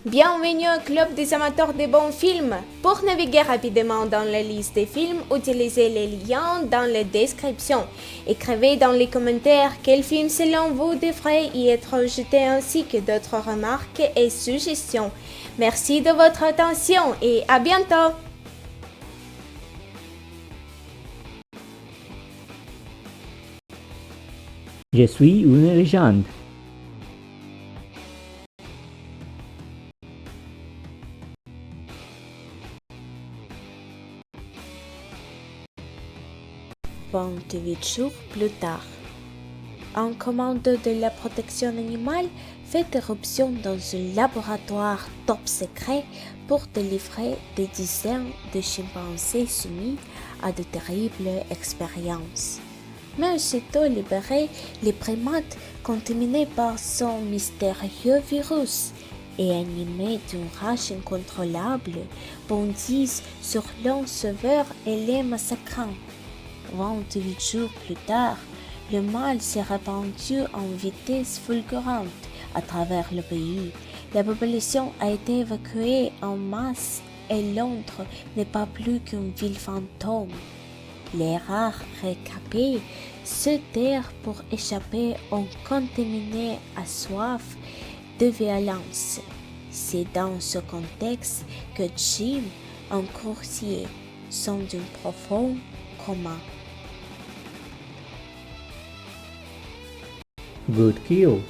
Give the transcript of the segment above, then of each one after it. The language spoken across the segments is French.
Bienvenue au club des amateurs de bons films. Pour naviguer rapidement dans la liste des films, utilisez les liens dans la description. Écrivez dans les commentaires quel film selon vous devrait y être jeté ainsi que d'autres remarques et suggestions. Merci de votre attention et à bientôt. Je suis une légende. Vingt-huit jours plus tard, un commando de la protection animale fait éruption dans un laboratoire top secret pour délivrer des dizaines de chimpanzés soumis à de terribles expériences. Mais aussitôt libérés, les primates, contaminés par son mystérieux virus et animés d'une rage incontrôlable, bondissent sur l'un sauveur et les massacrant. 28 jours plus tard, le mal s'est répandu en vitesse fulgurante à travers le pays. La population a été évacuée en masse et Londres n'est pas plus qu'une ville fantôme. Les rares rescapés se terrent pour échapper aux contaminés à soif de violence. C'est dans ce contexte que Jim, un coursier, sont d'un profond coma. Good kill.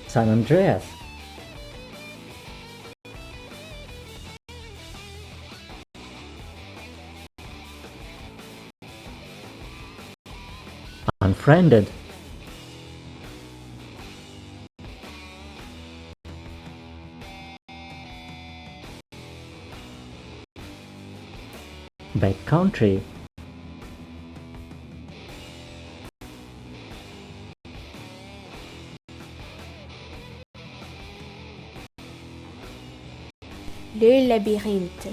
San Andreas. Unfriended. Bad Country. Le labyrinthe.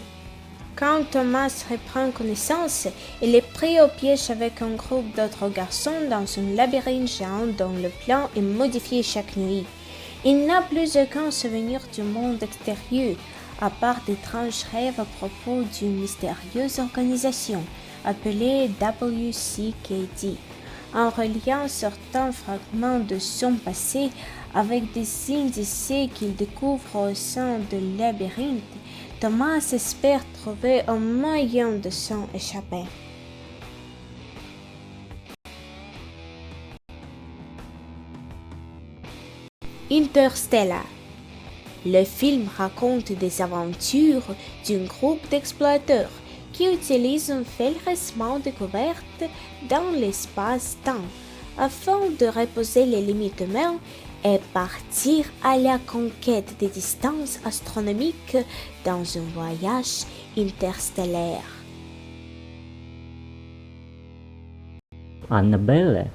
Quand Thomas reprend connaissance, il est pris au piège avec un groupe d'autres garçons dans un labyrinthe géant dont le plan est modifié chaque nuit. Il n'a plus aucun souvenir du monde extérieur, à part d'étranges rêves à propos d'une mystérieuse organisation appelée WCKD. En reliant certains fragments de son passé avec des indices qu'il découvre au sein du labyrinthe, Thomas espère trouver un moyen de s'en échapper. Interstellar. Le film raconte des aventures d'un groupe d'explorateurs qui utilisent un fraîchement découverte dans l'espace-temps afin de reposer les limites humaines et partir à la conquête des distances astronomiques dans un voyage interstellaire. Annabelle.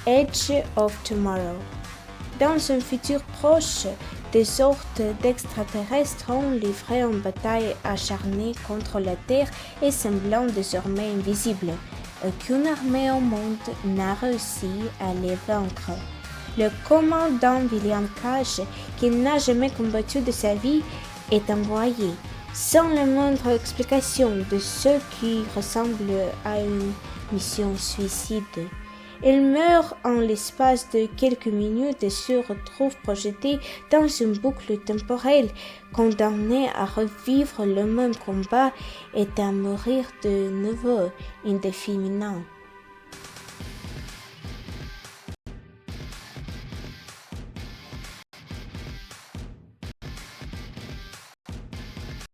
Edge of Tomorrow. Dans un futur proche, des sortes d'extraterrestres ont livré une bataille acharnée contre la Terre et semblant désormais invisible. Aucune armée au monde n'a réussi à les vaincre. Le commandant William Cage, qui n'a jamais combattu de sa vie, est envoyé, sans la moindre explication, de ce qui ressemble à une mission suicide. Il meurt en l'espace de quelques minutes et se retrouve projeté dans une boucle temporelle, condamné à revivre le même combat et à mourir de nouveau indéfiniment.